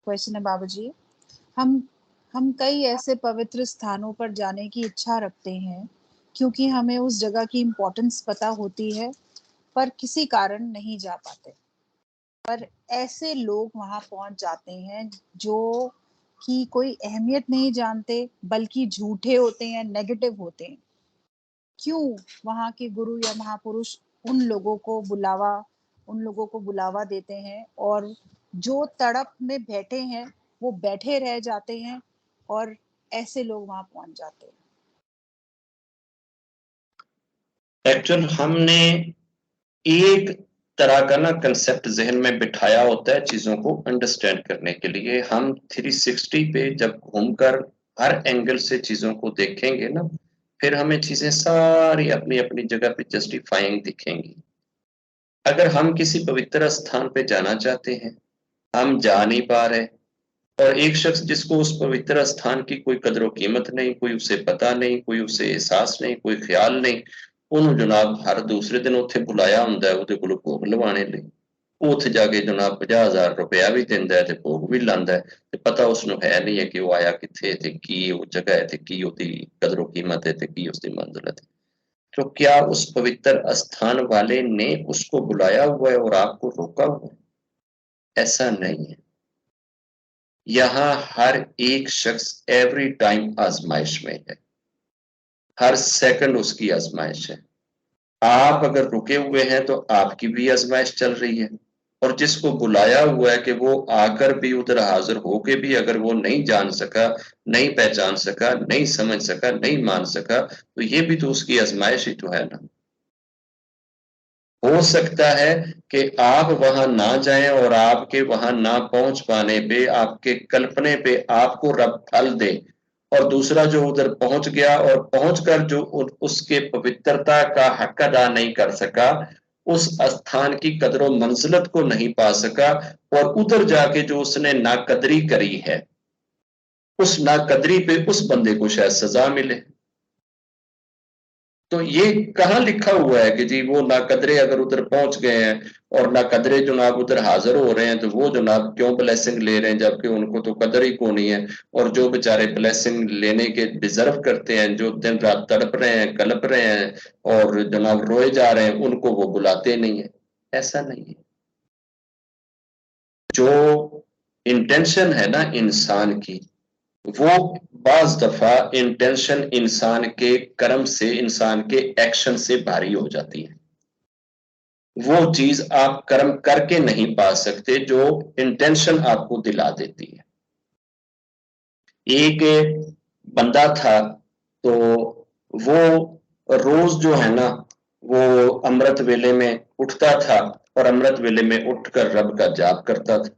Question है बाबूजी। हम हम कई ऐसे पवित्र स्थानों पर जाने की इच्छा रखते हैं क्योंकि हमें उस जगह की इम्पोर्टेंस पता होती है, पर किसी कारण नहीं जा पाते। पर ऐसे लोग वहां पहुंच जाते हैं जो कि कोई अहमियत नहीं जानते, बल्कि झूठे होते हैं, नेगेटिव होते हैं। क्यों वहां के गुरु या महापुरुष उन लोगों को बुलावा उन लोगों को बुलावा देते हैं, और जो तड़प में बैठे हैं वो बैठे रह जाते हैं, और ऐसे लोग वहां पहुंच जाते हैं। एक्चुअल हमने एक तरह का ना कंसेप्ट जहन में बिठाया होता है चीजों को अंडरस्टैंड करने के लिए। हम 360 पे जब घूमकर हर एंगल से चीजों को देखेंगे ना, फिर हमें चीजें सारी अपनी अपनी जगह पे जस्टिफाइंग दिखेंगी। अगर हम किसी पवित्र स्थान पे जाना चाहते हैं, हम जा नहीं पा रहे, और एक शख्स जिसको उस पवित्र स्थान की कोई कदर कीमत नहीं, कोई उसे पता नहीं, कोई उसे एहसास नहीं, कोई ख्याल नहीं, ਉਹਨੂੰ जनाब हर दूसरे दिन ਉੱਥੇ ਬੁਲਾਇਆ ਹੁੰਦਾ ਹੈ ਉਹਦੇ ਕੋਲ ਭੋਗ ਲਵਾਉਣੇ ਲਈ। ਉਹ ਉੱਥੇ ਜਾ ਕੇ जनाब 50,000 ਰੁਪਇਆ ਵੀ ਦਿੰਦਾ ਹੈ ਤੇ ਭੋਗ ਵੀ ਲਾਉਂਦਾ ਹੈ, ਤੇ ਪਤਾ ਉਸਨੂੰ ਹੈ ਨਹੀਂ ਹੈ ਕਿ ਉਹ ਆਇਆ ਕਿੱਥੇ ਤੇ ਕੀ ਉਹ ਜਗ੍ਹਾ ਹੈ ਤੇ ਕੀ ਉਹਦੀ ਕਦਰ कीमत है ਤੇ ਕੀ ਉਸਦੀ मंजिलत है। तो क्या उस पवित्र स्थान वाले ने उसको बुलाया हुआ है और आपको रोका हुआ है? ऐसा नहीं है। यहाँ हर एक शख्स एवरी टाइम आजमाइश में है, हर सेकंड उसकी आजमाइश है। आप अगर रुके हुए हैं तो आपकी भी आजमाइश चल रही है, और जिसको बुलाया हुआ है कि वो आकर भी उधर हाजिर होके भी अगर वो नहीं जान सका, नहीं पहचान सका, नहीं समझ सका, नहीं मान सका, तो ये भी तो उसकी आजमाइश ही तो है ना। हो सकता है कि आप वहां ना जाएं और आपके वहां ना पहुंच पाने पे, आपके कल्पने पे आपको रब फल दे, और दूसरा जो उधर पहुंच गया और पहुंचकर जो उसके पवित्रता का हक अदा नहीं कर सका, उस स्थान की कदर मंजिलत को नहीं पा सका, और उधर जाके जो उसने नाकदरी करी है, उस नाकदरी पे उस बंदे को शायद सजा मिले। तो ये कहाँ लिखा हुआ है कि जी वो नाकदरे अगर उधर पहुंच गए हैं और नाकदरे जनाब उधर हाजिर हो रहे हैं तो वो जनाब क्यों ब्लेसिंग ले रहे हैं, जबकि उनको तो कदर ही को नहीं है। और जो बेचारे ब्लेसिंग लेने के डिजर्व करते हैं, जो दिन रात तड़प रहे हैं, कलप रहे हैं और जनाब रोए जा रहे हैं, उनको वो बुलाते नहीं है। ऐसा नहीं है। जो इंटेंशन है ना इंसान की, वो बाज दफा इंटेंशन इंसान के कर्म से, इंसान के एक्शन से भारी हो जाती है। वो चीज आप कर्म करके नहीं पा सकते जो इंटेंशन आपको दिला देती है। एक बंदा था, तो वो रोज जो है ना वो अमृत वेले में उठता था और अमृत वेले में उठकर रब का जाप करता था।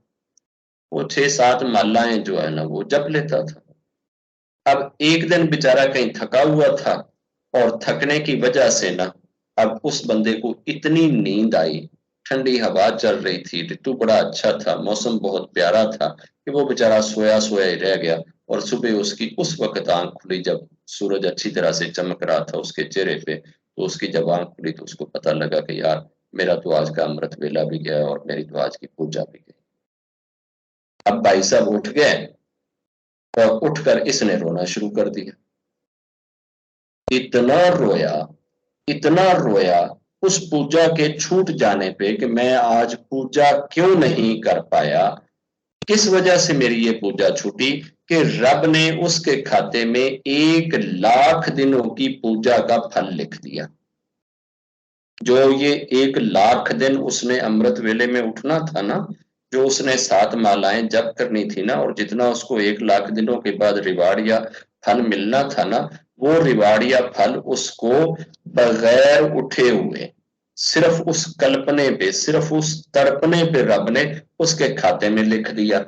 वो 6-7 मालाएं जो है ना वो जप लेता था। अब एक दिन बेचारा कहीं थका हुआ था, और थकने की वजह से ना अब उस बंदे को इतनी नींद आई, ठंडी हवा चल रही थी, ऋतु बड़ा अच्छा था, मौसम बहुत प्यारा था, कि वो बेचारा सोया सोया ही रह गया। और सुबह उसकी उस वक्त आंख खुली जब सूरज अच्छी तरह से चमक रहा था उसके चेहरे पे। तो उसकी जब आंख खुली तो उसको पता लगा कि यार मेरा तो आज का अमृत वेला भी गया और मेरी तो आज की पूजा भी गई। अब भाई साहब उठ गए और उठकर इसने रोना शुरू कर दिया। इतना रोया उस पूजा के छूट जाने पे कि मैं आज पूजा क्यों नहीं कर पाया, किस वजह से मेरी ये पूजा छूटी, कि रब ने उसके खाते में 1,00,000 दिनों की पूजा का फल लिख दिया। जो ये 1,00,000 दिन उसने अमृत वेले में उठना था ना, जो उसने 7 मालाएं जप करनी थी ना, और जितना उसको 1,00,000 दिनों के बाद रिवार्ड या फल मिलना था ना, वो रिवार्ड या फल उसको बगैर उठे हुए, सिर्फ उस कल्पने पे, सिर्फ उस तड़पने पे रब ने उसके खाते में लिख दिया।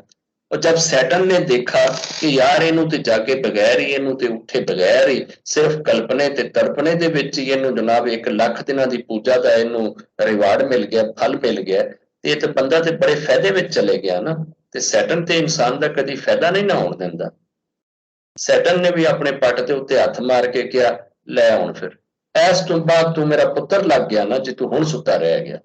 और जब सैटन ने देखा कि यार इनू ते जाके बगैर ही, इनू ते उठे बगैर ही, सिर्फ कल्पने ते तड़पने दे विच ही इनू जनाब 1,00,000 दिनां दी पूजा दा इनू रिवार्ड मिल गया, फल मिल गया, ते ये ते बंदा ते बड़े फायदे विच चले गया ना। ते सैटन ते इंसान दा कदी फायदा नहीं ना होण दिंदा। सैटन ने भी अपने पट दे उत्ते हथ मार के कहा, लै हुण फिर इस तो बाद तू मेरा पुत्र लग गया ना, जे तू हुण सुता रह गया।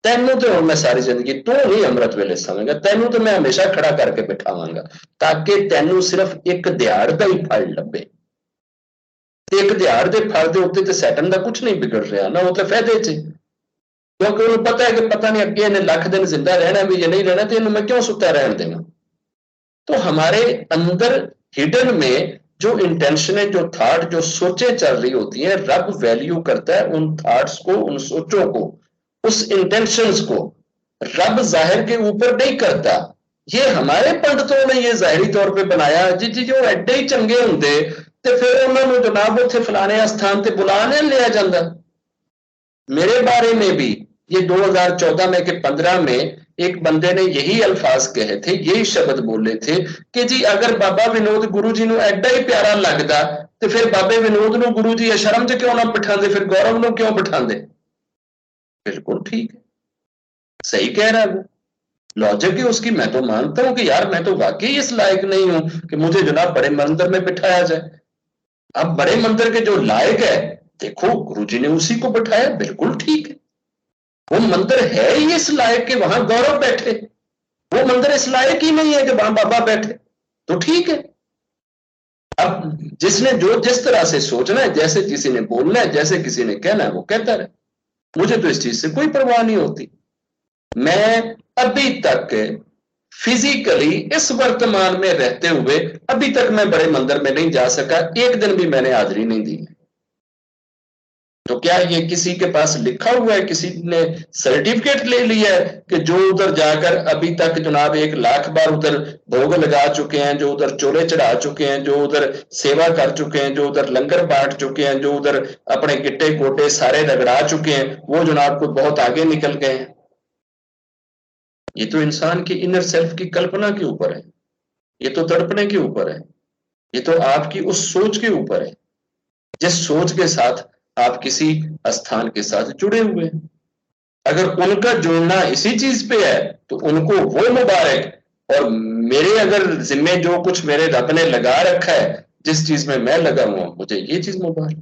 ਤੈਨੂੰ ਤੇ ਹੁਣ ਮੈਂ ਸਾਰੀ ਜ਼ਿੰਦਗੀ ਤੂੰ ਨਹੀਂ ਅੰਮ੍ਰਿਤ ਵੇਲੇ ਸਮਝੇਗਾ, ਤੈਨੂੰ ਤੇ ਮੈਂ ਹਮੇਸ਼ਾ ਖੜਾ ਕਰਕੇ ਬਿਠਾਵਾਂਗਾ ਤਾਂ ਕਿ ਤੈਨੂੰ ਸਿਰਫ ਇੱਕ ਦਿਹਾੜ ਦਾ ਹੀ ਫਲ ਲੱਭੇ। ਤੇ ਇੱਕ ਦਿਹਾੜ ਦੇ ਫਲ ਦੇ ਉੱਤੇ ਤੇ ਸੈਟਨ ਦਾ ਕੁਝ ਨਹੀਂ ਵਿਗੜ ਰਿਹਾ ਨਾ, ਉਹ ਤਾਂ ਫਾਇਦੇ 'ਚ, क्योंकि उन्हें पता है कि पता नहीं अगे इन्हें लाख दिन जिंदा रहना भी या नहीं रहना, तो इन्हें मैं क्यों सुता रहने देना। तो हमारे अंदर हिडन में जो इंटेंशन है, जो थॉट, जो सोचें चल रही होती हैं, रब वैल्यू करता है उन थॉट्स को, उन सोचों को, उस इंटेंशंस को। रब जाहिर के ऊपर नहीं करता। ये हमारे पंडितों ने ये जाहिरी तौर पे बनाया जी जी जो एडे ही चंगे होंगे तो फिर उन्होंने जनाब उत्थे फलाने स्थान ते बुला नहीं लिया जाता। मेरे बारे में भी ये 2014 में के 15 में एक बंदे ने यही अल्फाज कहे थे, यही शब्द बोले थे कि जी अगर बाबा विनोद गुरु जी ਨੂੰ ਐਡਾ ਹੀ ਪਿਆਰਾ ਲੱਗਦਾ ਤੇ ਫਿਰ ਬਾਬੇ ਵਿਨੋਦ ਨੂੰ ਗੁਰੂ ਜੀ ਅਸ਼ਰਮ 'ਚ ਕਿਉਂ ਨਾ ਬਿਠਾਉਂਦੇ, ਫਿਰ ਗੌਰਵ ਨੂੰ क्यों बिठाते। बिल्कुल ठीक है, सही कह रहा है वो, लॉजिक है उसकी। मैं तो मानता हूं कि यार मैं तो वाकई इस लायक नहीं हूं कि मुझे जनाब बड़े मंदिर में बिठाया जाए। अब बड़े मंदिर के जो लायक है, देखो गुरुजी ने उसी को बिठाया, बिल्कुल ठीक है। वो मंदिर है ही इस लायक के वहां गौरव बैठे, वो मंदिर इस लायक ही नहीं है कि वहां बाबा बैठे, तो ठीक है। अब जिसने जो जिस तरह से सोचना है, जैसे किसी ने बोलना है, जैसे किसी ने कहना है, वो कहता रहे। मुझे तो इस चीज से कोई परवाह नहीं होती। मैं अभी तक फिजिकली इस वर्तमान में रहते हुए अभी तक मैं बड़े मंदिर में नहीं जा सका, एक दिन भी मैंने हाजिरी नहीं दी। तो क्या ये किसी के पास लिखा हुआ है, किसी ने सर्टिफिकेट ले लिया है कि जो उधर जाकर अभी तक जनाब 1 लाख बार उधर भोग लगा चुके हैं, जो उधर चोले चढ़ा चुके हैं, जो उधर सेवा कर चुके हैं, जो उधर लंगर बांट चुके हैं, जो उधर अपने गिट्टे गोटे सारे रगड़ा चुके हैं, वो जनाब को बहुत आगे निकल गए हैं। ये तो इंसान की इनर सेल्फ की कल्पना के ऊपर है, ये तो तड़पने के ऊपर है, ये तो आपकी उस सोच के ऊपर है, जिस सोच के साथ आप किसी स्थान के साथ जुड़े हुए हैं। अगर उनका जुड़ना इसी चीज पे है तो उनको वो मुबारक, और मेरे अगर जिम्मे जो कुछ मेरे रब ने लगा रखा है, जिस चीज में मैं लगा हुआ मुझे ये चीज मुबारक।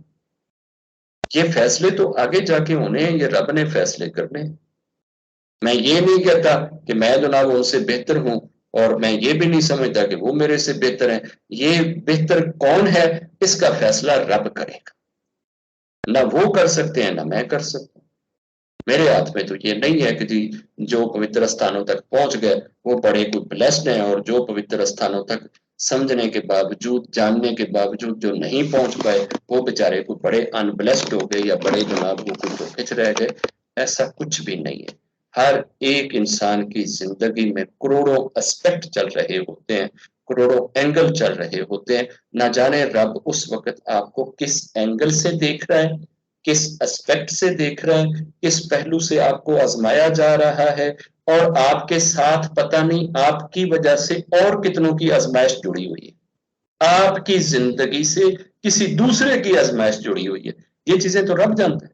ये फैसले तो आगे जाके होने हैं, ये रब ने फैसले करने हैं। मैं ये नहीं कहता कि मैं जनाब उनसे बेहतर हूं, और मैं ये भी नहीं समझता कि वो मेरे से बेहतर है। ये बेहतर कौन है इसका फैसला रब करेगा, ना वो कर सकते हैं ना मैं कर सकता हूं। मेरे हाथ में तो ये नहीं है कि जी जो पवित्र स्थानों तक पहुंच गए वो बड़े कोई ब्लेस्ड हैं, और जो पवित्र स्थानों तक समझने के बावजूद, जानने के बावजूद जो नहीं पहुंच पाए वो बेचारे को बड़े अनब्लेस्ड हो गए, या बड़े जनाब वो कोई धोखे च रह गए। ऐसा कुछ भी नहीं है। हर एक इंसान की जिंदगी में करोड़ों एस्पेक्ट चल रहे होते हैं, करोड़ों एंगल चल रहे होते हैं। ना जाने रब उस वक्त आपको किस एंगल से देख रहा है, किस एस्पेक्ट से देख रहा है, किस पहलू से आपको आजमाया जा रहा है, और आपके साथ पता नहीं आपकी वजह से और कितनों की आजमाइश जुड़ी हुई है। आपकी जिंदगी से किसी दूसरे की आजमाइश जुड़ी हुई है। ये चीजें तो रब जानता है।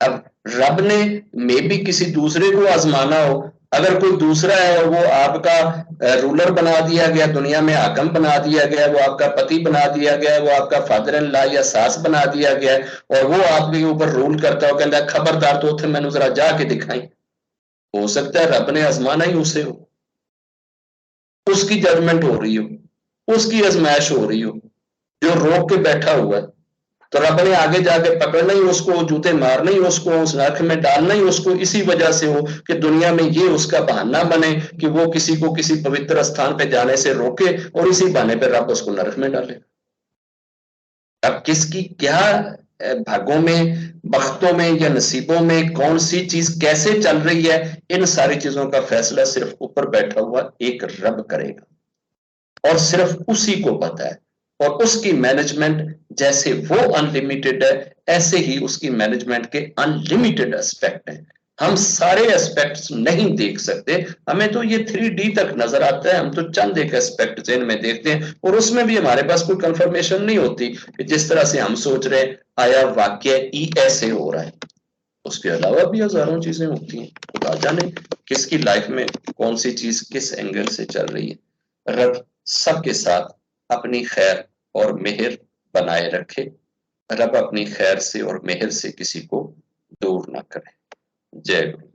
अब रब ने मे भी किसी दूसरे को आजमाना हो, अगर कोई दूसरा है और वो आपका रूलर बना दिया गया, दुनिया में हाकम बना दिया गया, वो आपका पति बना दिया गया, वो आपका फादर इन लॉ या सास बना दिया गया, और वो आपके ऊपर रूल करता हो, कहता खबरदार तो उथे मैनू जरा जाके दिखाई। हो सकता है रब ने आजमाना ही उसे हो, उसकी जजमेंट हो रही हो, उसकी आजमाइश हो रही हो, जो रोक के बैठा हुआ है। तो रब ने आगे जाके पकड़ना ही उसको, जूते मारना ही उसको, उस नरक में डालना ही उसको इसी वजह से हो कि दुनिया में ये उसका बहाना बने कि वो किसी को किसी पवित्र स्थान पे जाने से रोके, और इसी बहाने पे रब उसको नरक में डाले। अब किसकी क्या भागों में, बख्तों में या नसीबों में कौन सी चीज कैसे चल रही है, इन सारी चीजों का फैसला सिर्फ ऊपर बैठा हुआ एक रब करेगा, और सिर्फ उसी को पता है। और उसकी मैनेजमेंट जैसे वो अनलिमिटेड है, ऐसे ही उसकी मैनेजमेंट के अनलिमिटेड एस्पेक्ट हैं। हम सारे एस्पेक्ट्स नहीं देख सकते, हमें तो ये 3D तक नजर आता है, हम तो चंद एक एस्पेक्ट जेन में देखते हैं, और उसमें भी हमारे पास कोई कंफर्मेशन नहीं होती कि जिस तरह से हम सोच रहे हैं आया वाक्य ई ऐसे हो रहा है। उसके अलावा भी हजारों चीजें होती हैं, खुदा जाने किसकी लाइफ में कौन सी चीज किस एंगल से चल रही है। रब सबके साथ अपनी खैर और मेहर बनाए रखे, रब अपनी खैर से और मेहर से किसी को दूर ना करे। जय गुरु।